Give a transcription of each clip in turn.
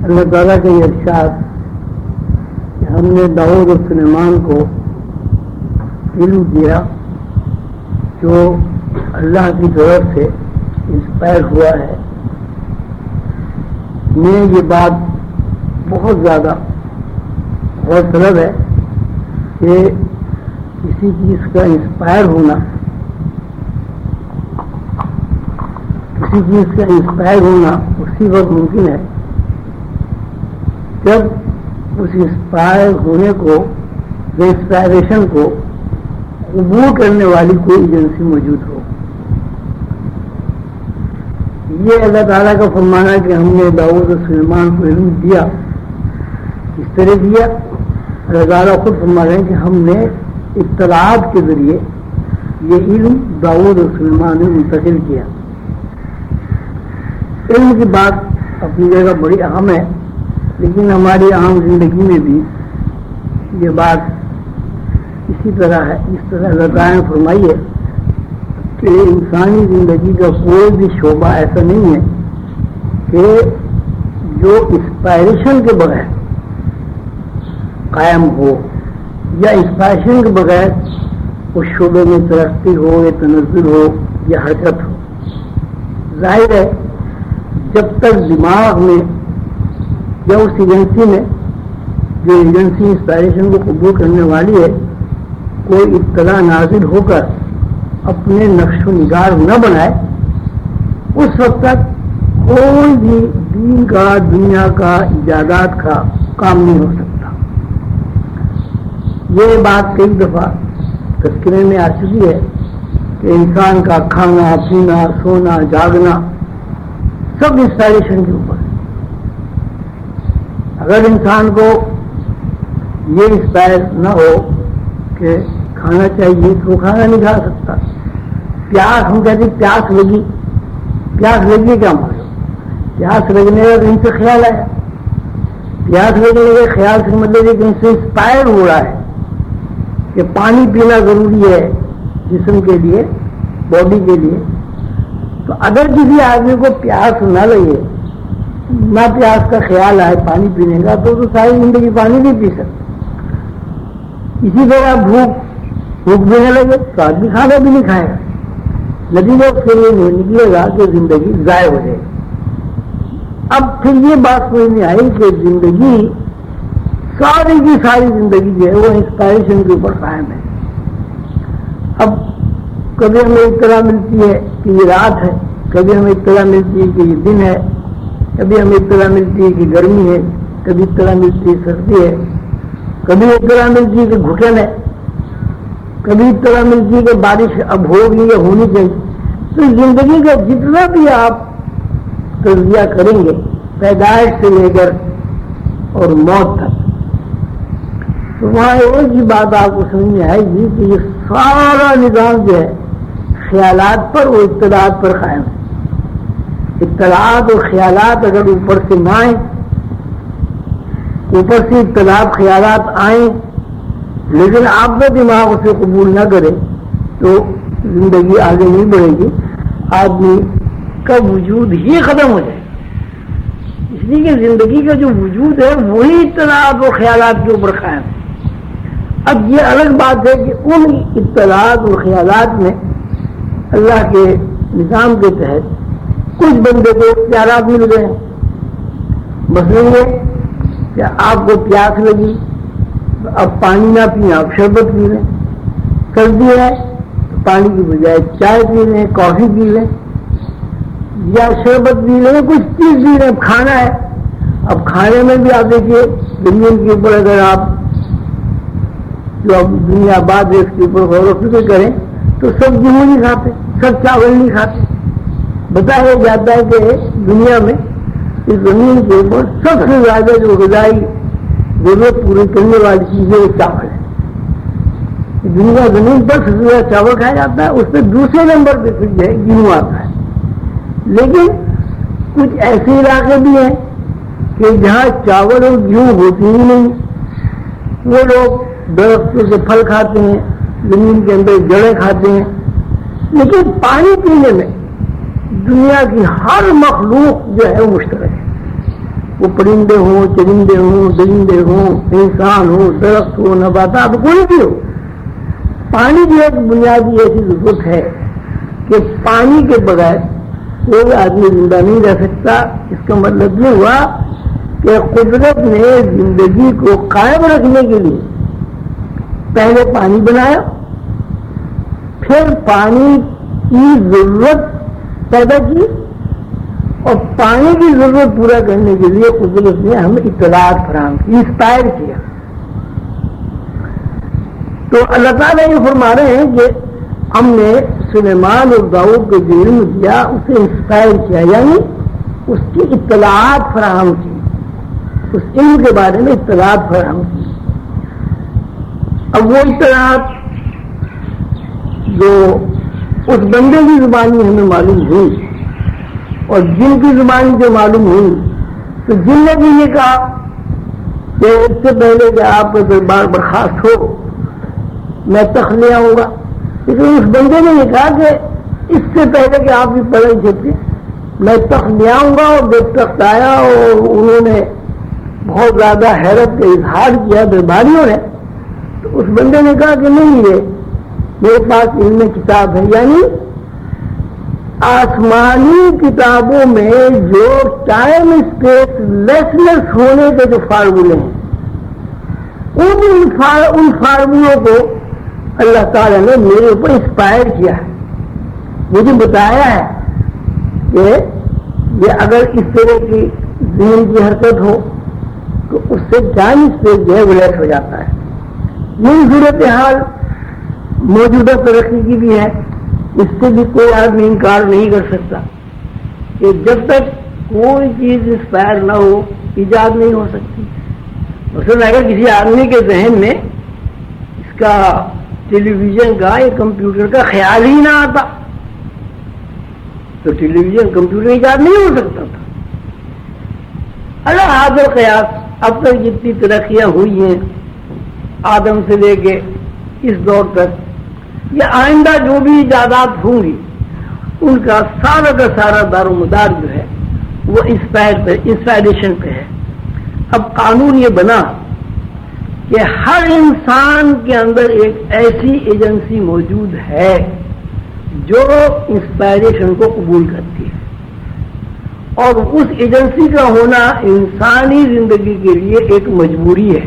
اللہ تعالیٰ کا یہ ارشاد کہ ہم نے داؤد اور سلیمان کو علم دیا جو اللہ کی طرف سے انسپائر ہوا ہے. میں یہ بات بہت زیادہ غور طلب ہے کہ کسی چیز کا انسپائر ہونا اسی وقت ممکن ہے جب اس انسپائر ہونے کو انسپائریشن کو قبول کرنے والی کوئی ایجنسی موجود ہو. یہ اللہ تعالیٰ کا فرمانا ہے کہ ہم نے داؤد اور سلیمان کو علم دیا. اس طرح دیا اللہ تعالیٰ خود فرما رہے ہیں کہ ہم نے اطلاعات کے ذریعے یہ علم داؤد اور سلیمان نے منتقل کیا. علم کی بات اپنی جگہ بڑی اہم ہے، لیکن ہماری عام زندگی میں بھی یہ بات اسی طرح ہے. اس طرح اللہ تعالیٰ نے فرمائی ہے کہ انسانی زندگی کا کوئی بھی شعبہ ایسا نہیں ہے کہ جو انسپائریشن کے بغیر قائم ہو یا انسپائریشن کے بغیر اس شعبے میں ترقی ہو یا تنزل ہو یا حرکت ہو. ظاہر ہے جب تک دماغ میں یا اس ایجنسی میں جو ایجنسی انسپائریشن کو قبول کرنے والی ہے کوئی اطلاع نازل ہو کر اپنے نقش و نگار نہ بنائے، اس وقت تک کوئی بھی دین کا دنیا کا ایجادات کا کام نہیں ہو سکتا. یہ بات کئی دفعہ تذکرے میں آ چکی ہے کہ انسان کا کھانا پینا سونا جاگنا سب انسپائریشن کے اوپر ہے. اگر انسان کو یہ انسپائر نہ ہو کہ کھانا چاہیے تو وہ کھانا نہیں کھا سکتا. پیاس ہم کہتے ہیں پیاس لگی کیا مطلب؟ پیاس لگنے کا کہیں سے خیال آیا. پیاس لگنے کے خیال سے مطلب یہ کہیں سے انسپائر ہو رہا ہے کہ پانی پینا ضروری ہے جسم کے لیے، باڈی کے لیے. تو اگر کسی آدمی کو پیاس نہ لگے، نہ پیاس کا خیال آئے پانی پینے کا، تو ساری زندگی پانی نہیں پی سکتا. اسی طرح بھوک دینے لگے تو آدمی کھانا بھی نہیں کھائے گا. نتیجہ پھر یہ نکلے گا کہ زندگی ضائع ہو جائے گی. اب پھر یہ بات سمجھ میں آئی کہ زندگی ساری کی ساری زندگی جو ہے وہ انسپائریشن کے اوپر قائم ہے. اب کبھی ہمیں اطلاع ملتی ہے کہ یہ رات ہے، کبھی ہمیں اطلاع ملتی ہے کہ یہ دن ہے، کبھی ہمیں اطلاع ملتی ہے کہ گرمی ہے، کبھی اطلاع ملتی ہے سردی ہے، کبھی اطلاع ملتی ہے کہ گھٹن ہے، کبھی اطلاع ملتی ہے کہ بارش اب ہوگی یا ہونی چاہیے. تو زندگی کا جتنا بھی آپ تجزیہ کریں گے پیدائش سے لے کر اور موت تک، تو وہاں ایک ہی بات آپ کو سمجھ میں آئے گی کہ یہ سارا نظام جو ہے خیالات پر اور اطلاعات پر قائم ہے. اطلاعات اور خیالات اگر اوپر سے نہ آئیں، اوپر سے اطلاعات خیالات آئیں لیکن آپ کا دماغ اسے قبول نہ کرے تو زندگی آگے نہیں بڑھے گی. آدمی کا وجود ہی ختم ہو جائے. اس لیے کہ زندگی کا جو وجود ہے وہی اطلاعات اور خیالات کے اوپر قائم ہے. اب یہ الگ بات ہے کہ ان اطلاعات اور خیالات میں اللہ کے نظام کے تحت کچھ بندے کو اختیارات مل گئے. مثلا یہ کہ آپ کو پیاس لگی تو اب پانی نہ پئیں، آپ شربت پی لیں. سردی ہے تو پانی کی بجائے چائے پی لیں، کافی پی لیں یا شربت پی لیں، کچھ چیز پی لیں. کھانا ہے، اب کھانے میں بھی آپ دیکھیے زمین کے اوپر اگر آپ جو اب دنیا بعد اس کے اوپر غور و فکر کریں تو سب گیہوں نہیں کھاتے، سب چاول نہیں کھاتے. بتایا جاتا ہے کہ دنیا میں اس زمین کے اوپر سب سے زیادہ جو غذائی ضرورت پوری کرنے والی چیز ہے وہ چاول ہے. دنیا زمین پر سب سے زیادہ چاول کھایا جاتا ہے، اس پہ دوسرے نمبر پہ پھر جو ہے گیہوں آتا ہے. لیکن کچھ ایسے علاقے بھی ہیں کہ جہاں چاول اور گیہوں ہوتی ہی نہیں. وہ لوگ درختوں سے پھل کھاتے ہیں، زمین کے اندر جڑیں کھاتے ہیں. لیکن پانی پینے میں دنیا کی ہر مخلوق جو ہے وہ مشترک ہے. وہ پرندے ہوں، چرندے ہوں، درندے ہوں، انسان ہو، درخت ہو، نباتات، کوئی بھی ہو، پانی کی ایک بنیادی ایسی ضرورت ہے کہ پانی کے بغیر کوئی آدمی زندہ نہیں رہ سکتا۔ اس کا مطلب یہ ہوا کہ قدرت نے زندگی کو قائم رکھنے کے لیے پہلے پانی بنایا، پھر پانی کی ضرورت پیدا کی، اور پانی کی ضرورت پورا کرنے کے لیے قدرت نے ہمیں اطلاعات فراہم کی، انسپائر کیا۔ تو اللہ تعالیٰ یہ فرما رہے ہیں کہ ہم نے سلیمان اور داؤد کو جو علم دیا اسے انسپائر کیا، یعنی اس کی اطلاعات فراہم کی، اس علم کے بارے میں اطلاعات فراہم کی۔ اب وہ اطلاعات جو اس بندے کی زبانی ہمیں معلوم ہوئی اور جن کی زبانی جو معلوم ہوئی، تو جن نے بھی یہ کہا کہ اس سے پہلے کہ آپ کا دربار برخاست ہو میں تخت لے آؤں گا، لیکن اس بندے نے یہ کہا کہ اس سے پہلے کہ آپ بھی پڑھے چھپے میں تخت لے آؤں گا، اور جب تخت آیا اور انہوں نے بہت زیادہ حیرت کا اظہار کیا درباریوں نے، تو اس بندے نے کہا کہ نہیں، یہ میرے پاس علم کتاب ہے، یعنی آسمانی کتابوں میں جو ٹائم اسپیس لیسنس ہونے کے جو فارمولے ہیں ان فارمولوں کو اللہ تعالیٰ نے میرے اوپر انسپائر کیا ہے، مجھے بتایا ہے کہ یہ اگر اس طرح کی ذہن کی حرکت ہو تو اس سے ٹائم اسپیس جو ہے وہ لیس ہو جاتا ہے۔ یہ صورتحال موجودہ ترقی کی بھی ہے، اس سے بھی کوئی آدمی انکار نہیں کر سکتا کہ جب تک کوئی چیز انسپائر نہ ہو ایجاد نہیں ہو سکتی۔ مثلا اگر کسی آدمی کے ذہن میں اس کا ٹیلی ویژن کا یا کمپیوٹر کا خیال ہی نہ آتا تو ٹیلی ویژن کمپیوٹر ایجاد نہیں ہو سکتا تھا۔ اللہ حاضر قیاس اب تک جتنی ترقیاں ہوئی ہیں آدم سے لے کے اس دور تک، یا آئندہ جو بھی ایجادات ہوں گی ان کا سارا دار و مدار جو ہے وہ انسپائریشن پہ ہے۔ اب قانون یہ بنا کہ ہر انسان کے اندر ایک ایسی ایجنسی موجود ہے جو انسپائریشن کو قبول کرتی ہے، اور اس ایجنسی کا ہونا انسانی زندگی کے لیے ایک مجبوری ہے۔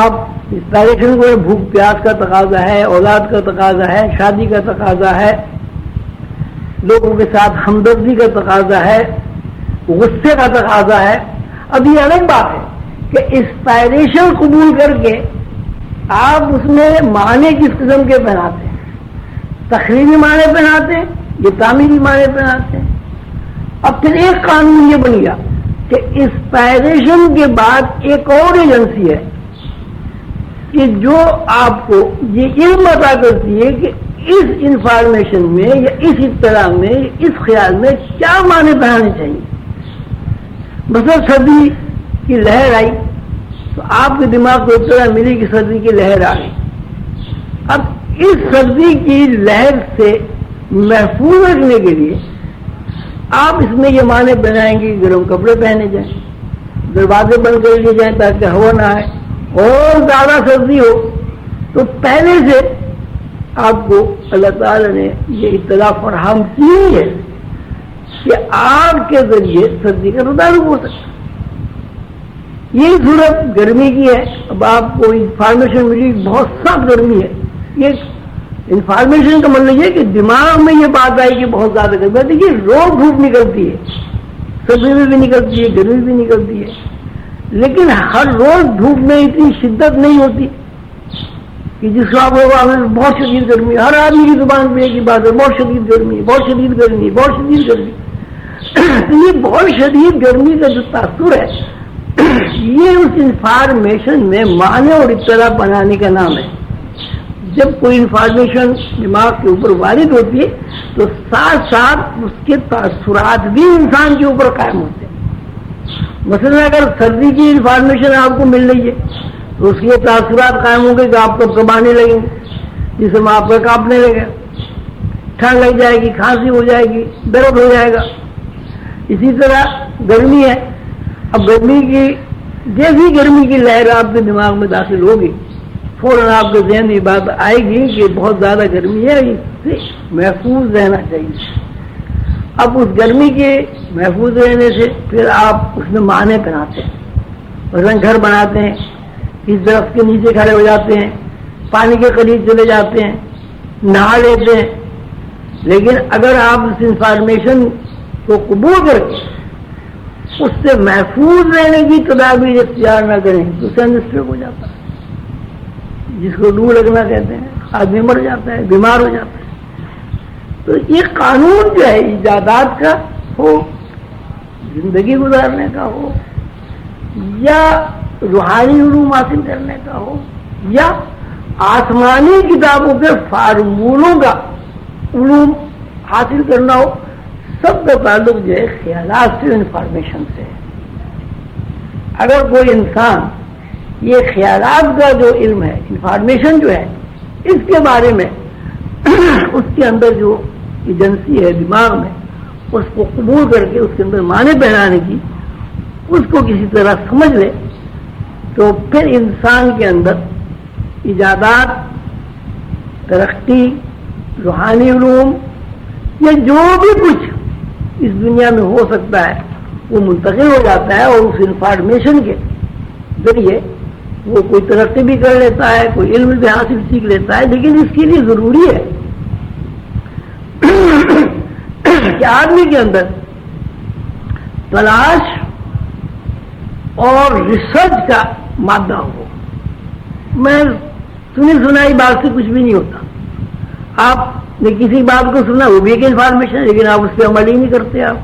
آپ انسپائریشن کو بھوک پیاس کا تقاضا ہے، اولاد کا تقاضا ہے، شادی کا تقاضا ہے، لوگوں کے ساتھ ہمدردی کا تقاضا ہے، غصے کا تقاضا ہے۔ اب یہ الگ بات ہے کہ انسپائریشن قبول کر کے آپ اس میں معنی کس قسم کے پہناتے ہیں، تخریبی معنی پہناتے ہیں یا تعمیری معنی پہناتے ہیں۔ اب پھر ایک قانون یہ بن گیا کہ انسپائریشن کے بعد ایک اور ایجنسی ہے کہ جو آپ کو یہ علم عطا کرتی ہے کہ اس انفارمیشن میں یا اس اطلاع میں یا اس خیال میں کیا معنی بنانے چاہیے۔ مثلا سردی کی لہر آئی تو آپ کے دماغ کو اطلاع ملی کہ سردی کی لہر آ گئی۔ اب اس سردی کی لہر سے محفوظ رکھنے کے لیے آپ اس میں یہ معنی بنائیں گے کہ گرم کپڑے پہنے جائیں، دروازے بند کر لیے جائیں تاکہ ہوا نہ آئے، اور زیادہ سردی ہو تو پہلے سے آپ کو اللہ تعالی نے یہ اطلاع فراہم کی ہے کہ آگ کے ذریعے سردی کا تعلق ہو سکتا ہے۔ یہ صورت گرمی کی ہے۔ اب آپ کو انفارمیشن ملی بہت سخت گرمی ہے، یہ انفارمیشن کا مطلب یہ کہ دماغ میں یہ بات آئی کہ بہت زیادہ گرمی ہے۔ دیکھیے روز دھوپ نکلتی ہے، سردی میں بھی نکلتی ہے، گرمی بھی نکلتی ہے، لیکن ہر روز دھوپ میں اتنی شدت نہیں ہوتی کہ جس وقت بہت شدید گرمی، ہر آدمی کی زبان پہ ایک ہی بات ہے، بہت شدید گرمی، بہت شدید گرمی، بہت شدید گرمی۔ تو یہ بہت شدید گرمی کا جو تاثر ہے یہ اس انفارمیشن میں معنی اور اطلاع بنانے کا نام ہے۔ جب کوئی انفارمیشن دماغ کے اوپر وارد ہوتی ہے تو ساتھ ساتھ اس کے تاثرات بھی انسان کے اوپر قائم ہوتے ہیں۔ مثلا اگر سردی کی انفارمیشن آپ کو مل رہی ہے تو اس کے تاثرات قائم ہوں گے کہ آپ کو کبانے لگیں گے، جس میں آپ کا کانپنے لگے، ٹھنڈ لگ جائے گی، کھانسی ہو جائے گی، درد ہو جائے گا۔ اسی طرح گرمی ہے. اب گرمی کی جیسی گرمی کی لہر آپ کے دماغ میں داخل ہوگی فوراً آپ کے ذہن میں بات آئے گی کہ بہت زیادہ گرمی ہے, اس سے محفوظ رہنا چاہیے. اب اس گرمی کے محفوظ رہنے سے پھر آپ اس میں معنی بناتے ہیں, مثلاً گھر بناتے ہیں, اس درخت کے نیچے کھڑے ہو جاتے ہیں, پانی کے قریب چلے جاتے ہیں, نہا لیتے ہیں. لیکن اگر آپ اس انفارمیشن کو قبول کر کے اس سے محفوظ رہنے کی تدابیر اختیار نہ کریں تو سنسٹرک ہو جاتا ہے, جس کو لو لگنا کہتے ہیں, آدمی مر جاتا ہے, بیمار ہو جاتا ہے. تو یہ قانون جو ہے ایجادات کا ہو, زندگی گزارنے کا ہو, یا روحانی علوم حاصل کرنے کا ہو, یا آسمانی کتابوں کے فارمولوں کا علوم حاصل کرنا ہو, سب کا تعلق جو ہے خیالات سے, انفارمیشن سے ہے. اگر کوئی انسان یہ خیالات کا جو علم ہے, انفارمیشن جو ہے, اس کے بارے میں اس کے اندر جو ایجنسی ہے دماغ میں, اس کو قبول کر کے اس کے اندر معنی پہنانے کی, اس کو کسی طرح سمجھ لے, تو پھر انسان کے اندر ایجادات, ترقی, روحانی علوم یا جو بھی کچھ اس دنیا میں ہو سکتا ہے وہ منتقل ہو جاتا ہے, اور اس انفارمیشن کے ذریعے وہ کوئی ترقی بھی کر لیتا ہے, کوئی علم بھی حاصل سیکھ لیتا ہے. لیکن اس کے لیے ضروری ہے کہ آدمی کے اندر تلاش اور ریسرچ کا مادہ ہو. میں سنی سنائی بات سے کچھ بھی نہیں ہوتا. آپ نے کسی بات کو سنا, وہ بھی ایک انفارمیشن ہے, لیکن آپ اس پہ عمل ہی نہیں کرتے. آپ